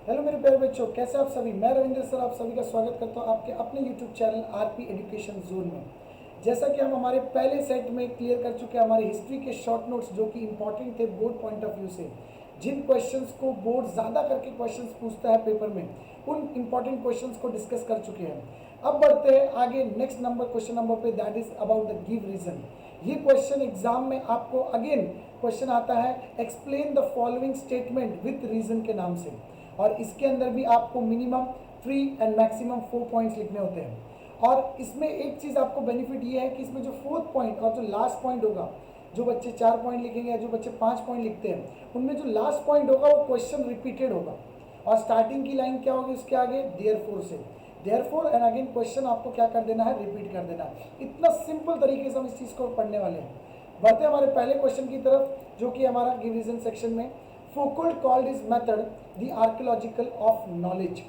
Hello मेरे प्यारे बच्चों, कैसे आप सभी। मैं रविंद्र सर आप सभी का स्वागत करता हूं आपके अपने YouTube channel RP education zone में। जैसा कि हम हमारे पहले सेट में क्लियर कर चुके हैं हमारे हिस्ट्री के शॉर्ट नोट्स जो कि इंपॉर्टेंट थे बोर्ड पॉइंट ऑफ व्यू से, जिन क्वेश्चंस को बोर्ड ज़्यादा करके क्वेश्चंस पूछता है पेपर में, उन इंपॉर्टेंट क्वेश्चंस को डिस्कस कर चुके हैं। अब बढ़ते हैं आगे नेक्स्ट क्वेश्चन नंबर पे, that is about the give reason. ये क्वेश्चन एग्जाम में आपको अगेन क्वेश्चन आता है explain the following statement with reason के नाम से, और इसके अंदर भी आपको मिनिमम 3 एंड मैक्सिमम 4 पॉइंट्स लिखने होते हैं। और इसमें एक चीज़ आपको बेनिफिट ये है कि इसमें जो 4th पॉइंट और जो लास्ट पॉइंट होगा, जो बच्चे 4 पॉइंट लिखेंगे या जो बच्चे 5 पॉइंट लिखते हैं, उनमें जो लास्ट पॉइंट होगा वो क्वेश्चन रिपीटेड होगा। और स्टार्टिंग की लाइन क्या होगी उसके आगे, देयरफॉर से, देयरफॉर एंड अगेन क्वेश्चन आपको क्या कर देना है, रिपीट कर देना है। इतना सिंपल तरीके से हम इस चीज़ को पढ़ने वाले हैं। बढ़ते हमारे पहले क्वेश्चन की तरफ, जो कि हमारा गिव रीजन सेक्शन में Foucault called his method the archaeological of knowledge.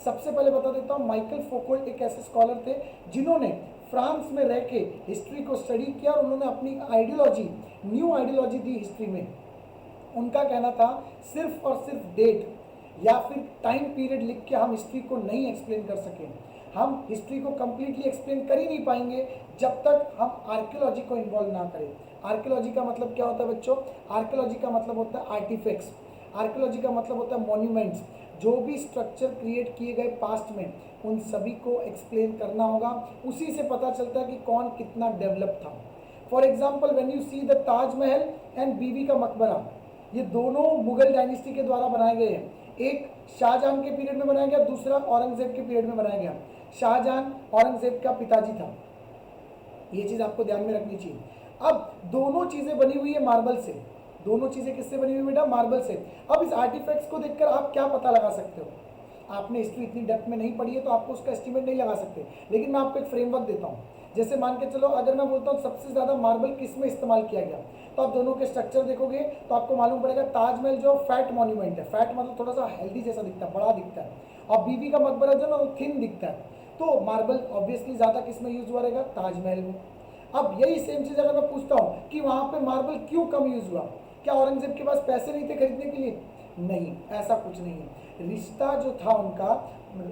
सबसे पहले बता देता हूँ, माइकल फौकॉल्ट एक ऐसे स्कॉलर थे जिन्होंने फ्रांस में रह के हिस्ट्री को स्टडी किया और उन्होंने अपनी आइडियोलॉजी, न्यू आइडियोलॉजी दी हिस्ट्री में। उनका कहना था सिर्फ और सिर्फ डेट या फिर टाइम पीरियड लिख के हम हिस्ट्री को नहीं एक्सप्लेन कर सकें। हम हिस्ट्री को कंप्लीटली एक्सप्लेन कर ही नहीं पाएंगे जब तक हम आर्कियोलॉजी को इन्वॉल्व ना करें। आर्कियोलॉजी का मतलब क्या होता है बच्चों? आर्कियोलॉजी का मतलब होता है आर्टिफैक्ट्स। आर्कियोलॉजी का मतलब होता है मॉन्यूमेंट्स। जो भी स्ट्रक्चर क्रिएट किए गए पास्ट में, उन सभी को एक्सप्लेन करना होगा। उसी से पता चलता है कि कौन कितना डेवलप था। For example when you see the Taj Mahal and Bibi ka Maqbara, ये दोनों मुगल डायनेस्टी के द्वारा बनाए गए हैं। एक शाहजहां के पीरियड में बनाया गया, दूसरा औरंगजेब के पीरियड में बनाया गया। शाहजहां औरंगजेब का पिताजी था, ये चीज आपको ध्यान में रखनी चाहिए। अब दोनों चीजें बनी हुई है मार्बल से। दोनों चीजें किससे बनी हुई बेटा? मार्बल से। अब इस आर्टिफैक्ट्स को देखकर आप क्या पता लगा सकते हो? आपने हिस्ट्री इतनी डेप्थ में नहीं पढ़ी है तो आपको उसका एस्टिमेट नहीं लगा सकते, लेकिन मैं आपको एक फ्रेमवर्क देता हूँ। जैसे मान के चलो, अगर मैं बोलता हूँ सबसे ज्यादा मार्बल किस में इस्तेमाल किया गया, तो आप दोनों के स्ट्रक्चर देखोगे तो आपको मालूम पड़ेगा ताजमहल जो फैट मॉन्यूमेंट है, फैट मतलब थोड़ा सा हेल्दी जैसा दिखता है, बड़ा दिखता है, और बीबी का मकबरा जो ना वो थिन दिखता है। तो मार्बल ऑब्वियसली ज्यादा किस में यूज हुआ रहेगा? ताजमहल में। अब यही सेम चीज अगर मैं पूछता हूँ कि वहां पे मार्बल क्यों कम यूज हुआ, क्या औरंगजेब के पास पैसे नहीं थे खरीदने के लिए? नहीं, ऐसा कुछ नहीं है। रिश्ता जो था उनका,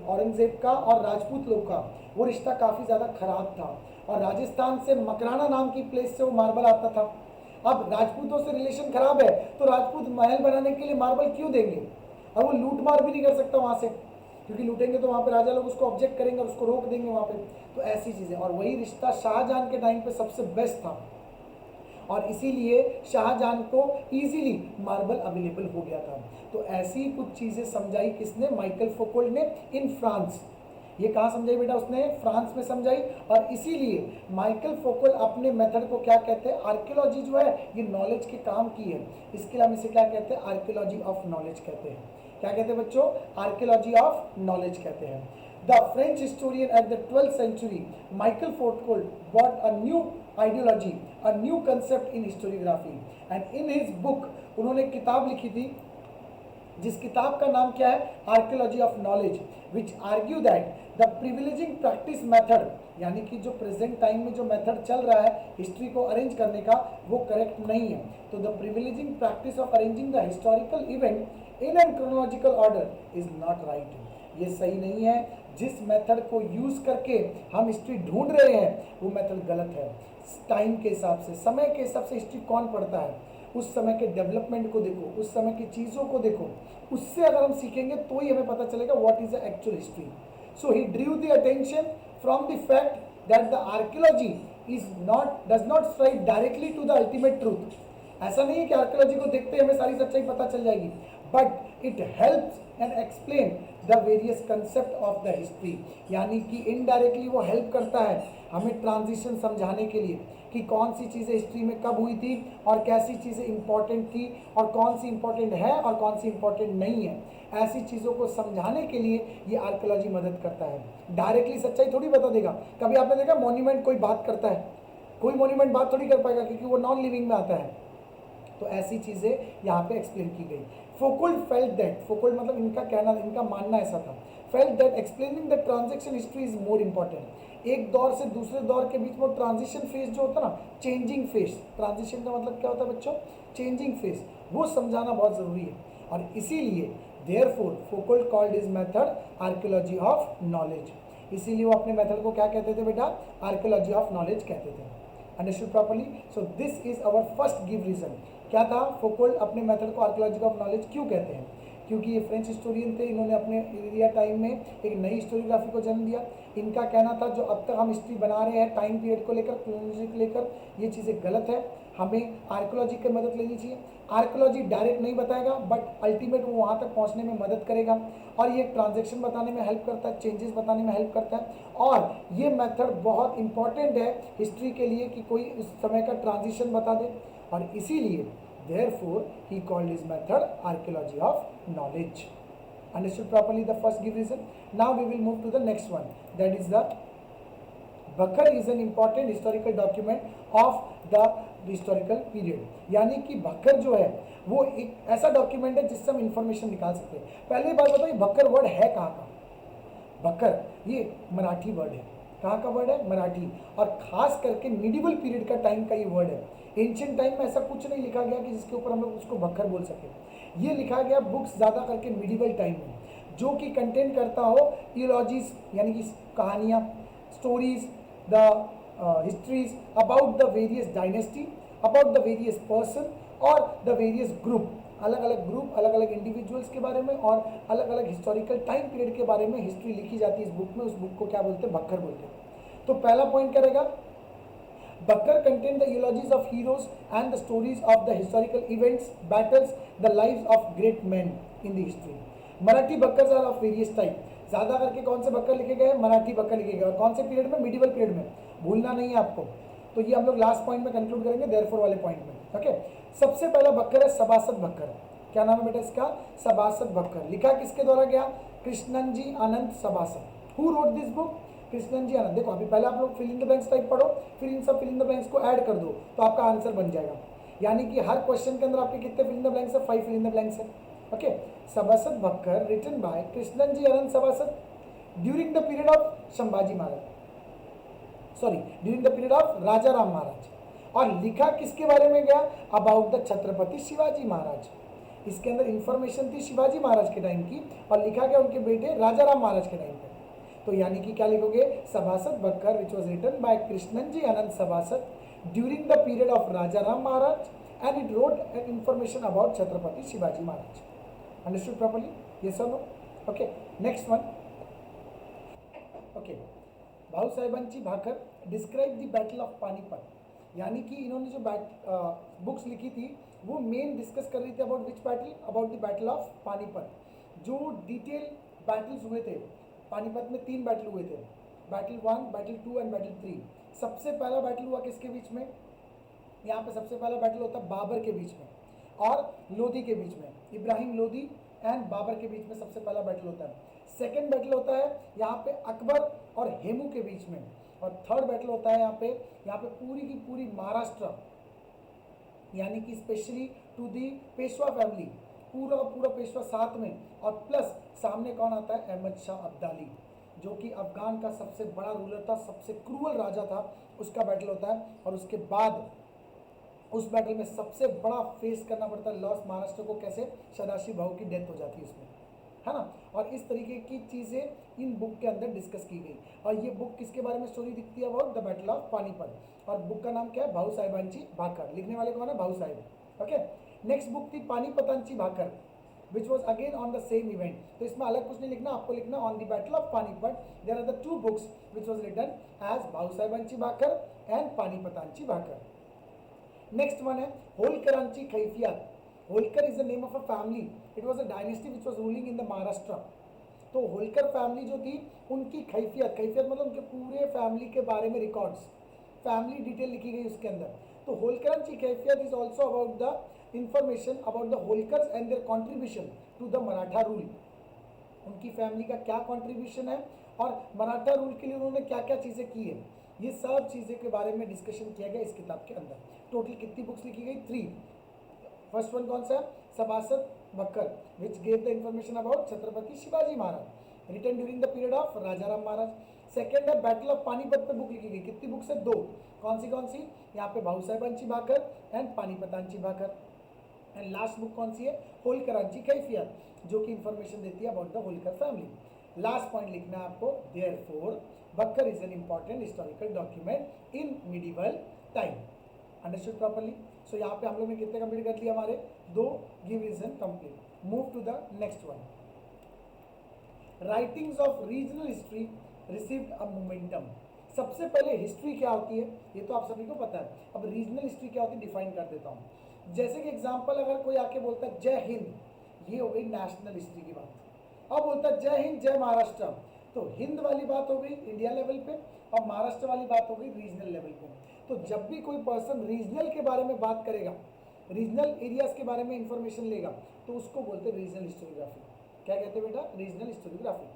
औरंगजेब का और राजपूत लोग का, वो रिश्ता काफी ज्यादा खराब था। और राजस्थान से मकराना नाम की प्लेस से वो मार्बल आता था। अब राजपूतों से रिलेशन खराब है तो राजपूत महल बनाने के लिए मार्बल क्यों देंगे? और वो लूट मार भी नहीं कर सकता वहां से, क्योंकि लूटेंगे तो वहां पे राजा लोग उसको ऑब्जेक्ट करेंगे और उसको रोक देंगे वहां पे। तो ऐसी चीजें, और वही रिश्ता शाहजहां के टाइम पे सबसे बेस्ट था, और इसीलिए शाहजहां को इजीली मार्बल अवेलेबल हो गया था। तो ऐसी कुछ चीजें समझाई किसने? माइकल फौकॉल्ट ने, इन फ्रांस। ये कहाँ समझाई बेटा? उसने फ्रांस में समझाई। और इसीलिए माइकल फौकॉल्ट अपने मेथड को क्या कहते हैं? आर्कियोलॉजी जो है ये नॉलेज के काम की है, इसके लिए हम इसे क्या कहते हैं? आर्कियोलॉजी ऑफ नॉलेज कहते हैं। क्या कहते हैं बच्चों? आर्कियोलॉजी ऑफ नॉलेज कहते हैं। The French historian at the 12th century, Michael Foucault brought a new ideology, a new concept in historiography, and in his book, उन्होंने किताब लिखी थी जिस किताब का नाम क्या है? Archaeology of knowledge, which argue that the privileging practice method, यानी कि जो प्रेजेंट टाइम में जो मेथड चल रहा है हिस्ट्री को अरेंज करने का, वो करेक्ट नहीं है। तो the privileging practice of arranging the historical event in an chronological order is not right. ये सही नहीं है। जिस मेथड को यूज करके हम हिस्ट्री ढूंढ रहे हैं वो मेथड गलत है। टाइम के हिसाब से, समय के हिसाब से हिस्ट्री कौन पढ़ता है? उस समय के डेवलपमेंट को देखो, उस समय की चीज़ों को देखो, उससे अगर हम सीखेंगे तो ही हमें पता चलेगा what is the actual history. So he drew the attention from the fact that the archaeology is not, does not strike directly to the ultimate truth. ऐसा नहीं है कि आर्कियोलॉजी को देखते ही हमें सारी सच्चाई पता चल जाएगी, but it helps and explain the various concept of the history, यानी कि इनडायरेक्टली वो हेल्प करता है हमें ट्रांजिशन समझाने के लिए कि कौन सी चीज़ें हिस्ट्री में कब हुई थी और कैसी चीज़ें इंपॉर्टेंट थी और कौन सी इंपॉर्टेंट है और कौन सी इंपॉर्टेंट नहीं है। ऐसी चीज़ों को समझाने के लिए ये आर्कियोलॉजी मदद करता है। डायरेक्टली सच्चाई थोड़ी बता देगा। कभी आपने देखा मॉन्यूमेंट कोई बात करता है? कोई मॉन्यूमेंट बात थोड़ी कर पाएगा क्योंकि वो नॉन लिविंग में आता है। तो ऐसी चीज़ें यहाँ पे एक्सप्लेन की गई। फौकॉल्ट फेल्ट दैट, फौकॉल्ट मतलब इनका कहना, इनका मानना ऐसा था, felt that explaining the transaction history is more important. एक दौर से दूसरे दौर के बीच में ट्रांजिशन फेज जो होता है ना, चेंजिंग फेज, ट्रांजिशन का मतलब क्या होता है बच्चों? चेंजिंग फेज, वो समझाना बहुत ज़रूरी है। और इसीलिए therefore Foucault called his method archaeology of knowledge, इसीलिए वो अपने मेथड को क्या कहते थे बेटा, आर्कियोलॉजी ऑफ नॉलेज कहते थे। Understood properly? So this is our first give reason. क्या था? फoucault अपने मेथड को आर्कियोलॉजी ऑफ नॉलेज क्यों कहते हैं? क्योंकि ये फ्रेंच हिस्टोरियन थे, इन्होंने अपने एरिया टाइम में एक नई हिस्टोरियोग्राफी को जन्म दिया। इनका कहना था जो अब तक हम हिस्ट्री बना रहे हैं टाइम पीरियड को लेकर, क्रोनोलॉजी को लेकर, ये चीज़ें गलत है, हमें आर्कियोलॉजी की मदद लेनी चाहिए। आर्कियोलॉजी डायरेक्ट नहीं बताएगा बट अल्टीमेट वो वहाँ तक पहुँचने में मदद करेगा, और ये ट्रांजेक्शन बताने में हेल्प करता है, चेंजेस बताने में हेल्प करता है, और ये मेथड बहुत इंपॉर्टेंट है हिस्ट्री के लिए कि कोई उस समय का ट्रांजिशन बता दे, और इसीलिए therefore he called his method archaeology of knowledge. Understood properly the first give reason? Now we will move to the next one, that is the Bhakkar is an important historical document of the historical period. यानी कि भक्कर जो है वो एक ऐसा document है जिससे हम इंफॉर्मेशन निकाल सकते हैं। पहली बात बताइए भक्कर वर्ड है कहाँ का? भक्कर ये मराठी वर्ड है। कहाँ का वर्ड है? मराठी, और खास करके मिडिवल पीरियड का टाइम का ये वर्ड है। एंशियंट टाइम में ऐसा कुछ नहीं लिखा गया कि जिसके ऊपर हम लोग उसको भक्कर बोल सके। ये लिखा गया बुक्स ज़्यादा करके मिडिवल टाइम में, जो कि कंटेंट करता हो इयोलॉजीज यानी कि कहानियाँ, stories, the histories about the various dynasty, about the various person और द वेरियस ग्रुप, अलग अलग ग्रुप, अलग अलग इंडिविजुअल्स के बारे में और अलग अलग हिस्टोरिकल टाइम पीरियड के बारे में हिस्ट्री लिखी जाती है इस बुक में। उस बुक को क्या बोलते हैं? भक्कर बोलते हैं। तो पहला पॉइंट क्या रहेगा? Bhakkar contained the eulogies of heroes and the stories of the historical events, battles, the lives of great men in the history. Marathi bakhars are of various type. ज़्यादा करके कौन से बक्कर लिखे गए? मराठी बक्कर लिखे गए, और कौन से पीरियड में? मिडिवल पीरियड में, भूलना नहीं है आपको। तो ये हम लोग लास्ट पॉइंट में कंक्लूड करेंगे देयरफॉर वाले पॉइंट में। ओके, सबसे पहला बक्कर है सभासद बक्कर। क्या नाम है बेटा इसका? सभासद बक्कर। लिखा किसके द्वारा गया? Krishnan ji Anant Sabhasad. Who wrote this book? Krishnan ji Anand. देखो अभी पहले आप लोग fill in the blanks type पढ़ो, फिर इन सब फिल इन द ब्लैंक्स को ऐड कर दो तो आपका आंसर बन जाएगा। यानी कि हर क्वेश्चन के अंदर आपके कितने फिल इन द ब्लैंक्स है? 5 फिल इन द ब्लैंक्स है। Okay, Sabhasad Bakhar written by Krishnan ji Anand Sabhasad during the period of Sambhaji Maharaj, sorry during the period of Raja Ram Maharaj. और लिखा किसके बारे में गया? About the Chhatrapati Shivaji Maharaj. इसके अंदर इंफॉर्मेशन थी शिवाजी महाराज के टाइम की, और लिखा गया उनके बेटे राजा राम महाराज के टाइम पे। तो यानी कि क्या लिखोगे? Sabhasad Bakhar which was written by Krishnan ji Anant Sabhasad during the period of Raja Ram Maharaj, and it wrote information about Chhatrapati Shivaji Maharaj. Understood properly? Yes और no? Okay, next one. Okay, Bhau साहेबांची Bakhar describe the battle of Panipat. यानी कि इन्होंने जो बुक्स लिखी थी वो मेन डिस्कस कर रही थी about which battle? About the battle of Panipat. जो डिटेल बैटल्स हुए थे पानीपत में, 3 बैटल हुए थे, बैटल 1, बैटल 2 एंड बैटल 3। सबसे पहला बैटल हुआ किसके बीच में? यहाँ पे सबसे पहला बैटल होता है बाबर के बीच में और लोधी के बीच में। इब्राहिम लोधी एंड बाबर के बीच में सबसे पहला बैटल होता है। सेकेंड बैटल होता है यहाँ पे अकबर और हेमू के बीच में, और थर्ड बैटल होता है यहाँ पे पूरी की पूरी महाराष्ट्र यानी कि specially to the Peshwa family, पूरा पेशवा साथ में, और प्लस सामने कौन आता है? अहमद शाह अब्दाली, जो कि अफगान का सबसे बड़ा रूलर था, सबसे क्रूअल राजा था, उसका बैटल होता है। और उसके बाद उस बैटल में सबसे बड़ा फेस करना पड़ता है लॉस महाराष्ट्र को। कैसे? सदाशिव भाऊ की डेथ हो जाती है उसमें, है ना। और इस तरीके की चीज़ें इन बुक के अंदर डिस्कस की गई। और ये बुक किसके बारे में स्टोरी दिखती है? About the battle of Panipat. और बुक का नाम क्या है? भाऊ साहेबांची भाकर। लिखने वाले कौन है? भाऊ साहेब। ओके, नेक्स्ट बुक थी पानीपतांची Bakhar which was again on the same event. तो इसमें अलग कुछ नहीं लिखना, आपको लिखना on the battle of Panipat. There are the 2 books which was written as Bhau साहेबांची भाकर एंड पानीपतांची भाकर। नेक्स्ट वन है होलकरांची Kaifiyat. Holkar is the name of a family, it was a dynasty which was ruling in the Maharashtra. तो होलकर फैमिली जो थी उनकी खैफियत मतलब उनके पूरे फैमिली के बारे में रिकॉर्ड्स, फैमिली डिटेल लिखी गई उसके अंदर। तो होलकरांची Kaifiyat is also about the information about the Holkars and their contribution to the Maratha rule. उनकी फैमिली का क्या कॉन्ट्रीब्यूशन है और मराठा रूल के लिए उन्होंने क्या क्या चीज़ें की है, ये सब चीज़ें के बारे में डिस्कशन किया गया इस किताब के अंदर। टोटल कितनी बुक्स लिखी गई? 3। फर्स्ट वन कौन सा है? Sabhasad Bakhar which gave the information about Chhatrapati Shivaji Maharaj written during the period of Raja Ram Maharaj. Second है बैटल ऑफ पानीपत पे बुक लिखी गई। कितनी बुक्स है? 2। कौन सी? यहाँ पे भाऊ साहेबांची भाकर एंड पानीपतांची भाकर। एंड लास्ट बुक कौन सी है, होलकरांची कैफियत, जो कि इंफॉर्मेशन देती है about the Holkar family. Last point लिखना है आपको, therefore bakhar is an important historical document in medieval time. Understood properly? So यहाँ पे हम लोग ने कितने कंप्लीट कर लिया, हमारे 2 give reason complete. Move to the next one. Writings of regional history received a momentum. सबसे पहले हिस्ट्री क्या होती है ये तो आप सभी को पता है, अब रीजनल हिस्ट्री क्या होती है डिफाइन कर देता हूँ। जैसे कि एग्जांपल अगर कोई आके बोलता है जय हिंद, ये हो गई नेशनल हिस्ट्री की बात। अब बोलता है जय हिंद जय महाराष्ट्र, तो हिंद वाली बात हो गई इंडिया लेवल पे और महाराष्ट्र वाली बात हो गई रीजनल लेवल पे। तो जब भी कोई पर्सन रीजनल के बारे में बात करेगा, रीजनल एरियाज के बारे में इंफॉर्मेशन लेगा, तो उसको बोलते हैं रीजनल हिस्टोरियोग्राफी। क्या कहते हैं बेटा, regional historiography.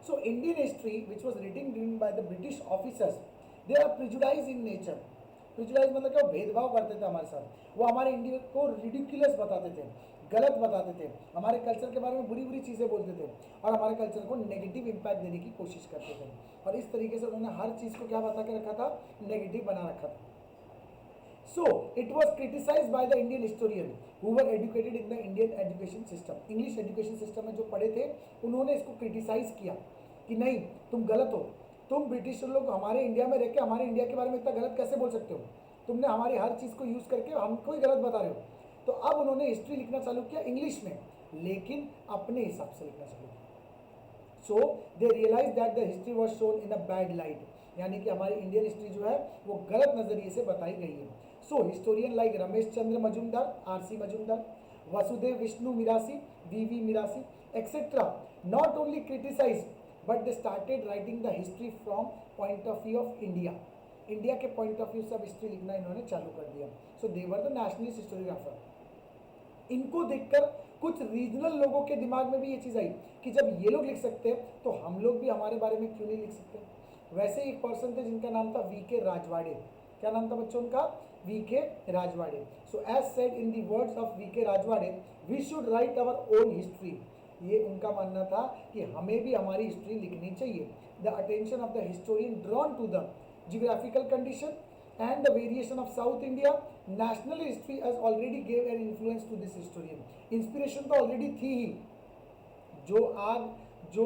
So Indian history, which was written by the British officers, they are prejudiced in nature. Prejudice मतलब क्या, भेदभाव करते थे हमारे साथ, वो हमारे इंडिया को रिडिकुलस बताते थे, गलत बताते थे, हमारे कल्चर के बारे में बुरी बुरी चीज़ें बोलते थे और हमारे कल्चर को नेगेटिव इम्पैक्ट देने की कोशिश करते थे। और इस तरीके से उन्होंने हर चीज़ को क्या बता के रखा था, नेगेटिव बना रखा था। So it was criticized by the Indian historian who were educated in the Indian education system. English education system में जो पढ़े थे उन्होंने इसको क्रिटिसाइज किया कि नहीं तुम गलत हो, तुम ब्रिटिश लोग हमारे इंडिया में रह के हमारे इंडिया के बारे में इतना गलत कैसे बोल सकते हो, तुमने हमारी हर चीज़ को यूज़ करके हमको ही गलत बता रहे हो। तो अब उन्होंने हिस्ट्री लिखना चालू किया इंग्लिश में, लेकिन अपने हिसाब से लिखना चालू किया। So they realise that the history was shown in a bad light, यानी कि हमारी इंडियन हिस्ट्री जो है वो गलत नजरिए से बताई गई है। So historian like Ramesh Chandra Majumdar, R C. Majumdar, Vasudev Vishnu Mirashi, V V. Mirashi etcetera not only criticise but they started writing the history from point of view of India. India के पॉइंट ऑफ व्यू से अब हिस्ट्री लिखना इन्होंने चालू कर दिया। So they were the nationalist historiographer. इनको देखकर कुछ रीजनल लोगों के दिमाग में भी ये चीज़ आई कि जब ये लोग लिख सकते हैं तो हम लोग भी हमारे बारे में क्यों नहीं लिख सकते। वैसे एक पर्सन थे जिनका नाम था वी.के. राजवाड़े। क्या नाम था बच्चों उनका, V K. Rajwade. So as said in the words of V K. Rajwade, we should write our own history. ये उनका मानना था कि हमें भी हमारी हिस्ट्री लिखनी चाहिए। The attention of the historian drawn to the geographical condition and the variation of South India, national history has already gave an influence to this historian. Inspiration तो already थी ही, जो आग जो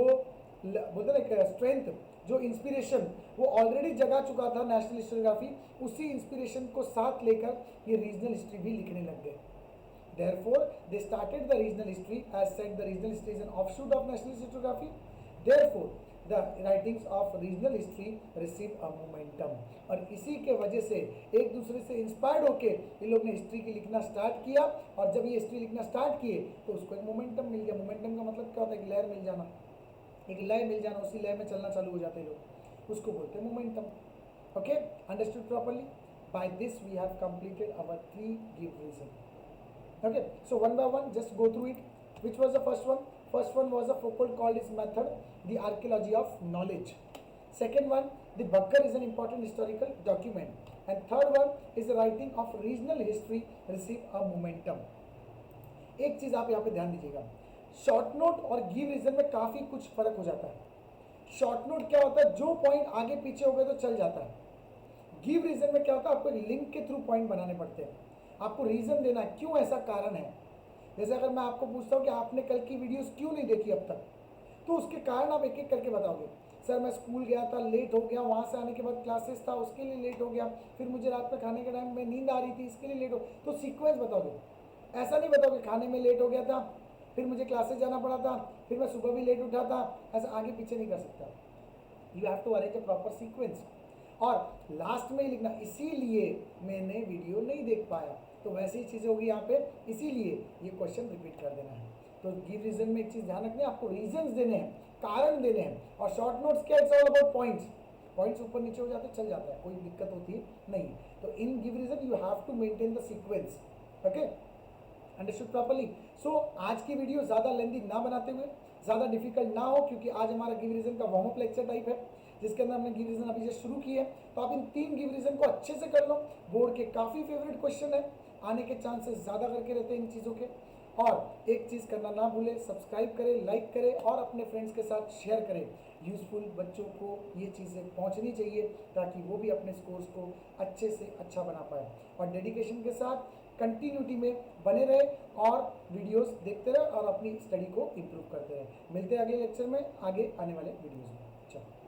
बोलते ना स्ट्रेंथ, जो इंस्पिरेशन वो ऑलरेडी जगा चुका था नेशनल हिस्टोरियोग्राफी, उसी इंस्पिरेशन को साथ लेकर ये रीजनल हिस्ट्री भी लिखने लग गए। Therefore, they started the regional history. As said, the regional history is an offshoot of national historiography. Therefore, the writings of regional history receive a momentum. और इसी के वजह से एक दूसरे से इंस्पायर्ड होके इन लोग ने हिस्ट्री की लिखना स्टार्ट किया, और जब ये हिस्ट्री लिखना स्टार्ट किए तो उसको एक मोमेंटम मिल गया। मोमेंटम का मतलब क्या होता है, एक लहर मिल जाना, एक लय मिल जाना, उसी लय में चलना चालू हो जाते हैं लोग, उसको बोलते हैं momentum. Okay, understood properly? By this we have completed our 3 give reason. Okay, so one by one, just go through it. Which was the first one? First one was a Foucault called his method the archaeology of knowledge. Second one, the Bakkar is an important historical document. And third one is the writing of regional history receive a momentum. एक चीज आप यहाँ पे ध्यान दीजिएगा, short note और give reason में काफी कुछ फर्क हो जाता है। शॉर्ट नोट क्या होता है, जो पॉइंट आगे पीछे हो गए तो चल जाता है। गिव रीजन में क्या होता है, आपको लिंक के थ्रू पॉइंट बनाने पड़ते हैं, आपको रीजन देना है क्यों ऐसा कारण है। जैसे अगर मैं आपको पूछता हूँ कि आपने कल की वीडियोस क्यों नहीं देखी अब तक, तो उसके कारण आप एक एक करके बताओगे। सर मैं स्कूल गया था, लेट हो गया, वहाँ से आने के बाद क्लासेस था उसके लिए लेट हो गया, फिर मुझे रात में खाने के टाइम में नींद आ रही थी इसके लिए लेट हो, तो सीक्वेंस बताओगे। ऐसा नहीं बताओगे खाने में लेट हो गया था, फिर मुझे क्लासेस जाना पड़ा था, फिर मैं सुबह भी लेट उठा था, ऐसा आगे पीछे नहीं कर सकता। You have to arrange a proper sequence, और लास्ट में ही लिखना इसीलिए मैंने वीडियो नहीं देख पाया, तो वैसी ही चीज़ें होगी यहाँ पे, इसीलिए ये क्वेश्चन रिपीट कर देना है। तो गिव रीजन में एक चीज़ ध्यान रखनी है, आपको रीजंस देने हैं, कारण देने हैं। और शॉर्ट नोट्स क्या, it's all about points, points ऊपर नीचे हो जाते चल जाता है, कोई दिक्कत होती नहीं। तो in give reason you have to maintain the sequence. Okay, understood properly? So आज की वीडियो ज़्यादा लेंथी ना बनाते हुए, ज़्यादा डिफिकल्ट ना हो, क्योंकि आज हमारा गिव रीजन का वार्म अप लेक्चर टाइप है जिसके अंदर हमने गिव रीजन अभी जस्ट शुरू की है। तो आप इन 3 गिव रीजन को अच्छे से कर लो, बोर्ड के काफ़ी फेवरेट क्वेश्चन है, आने के चांसेस ज़्यादा करके रहते हैं इन चीज़ों के। और एक चीज़ करना ना भूलें, सब्सक्राइब करें, लाइक करें और अपने फ्रेंड्स के साथ शेयर करें। यूज़फुल बच्चों को ये चीज़ें पहुंचनी चाहिए ताकि वो भी अपने स्कोर्स को अच्छे से अच्छा बना पाए। और डेडिकेशन के साथ कंटिन्यूटी में बने रहे और वीडियोस देखते रहे और अपनी स्टडी को इम्प्रूव करते रहे। मिलते हैं अगले लेक्चर में आगे आने वाले वीडियोस में। चलो।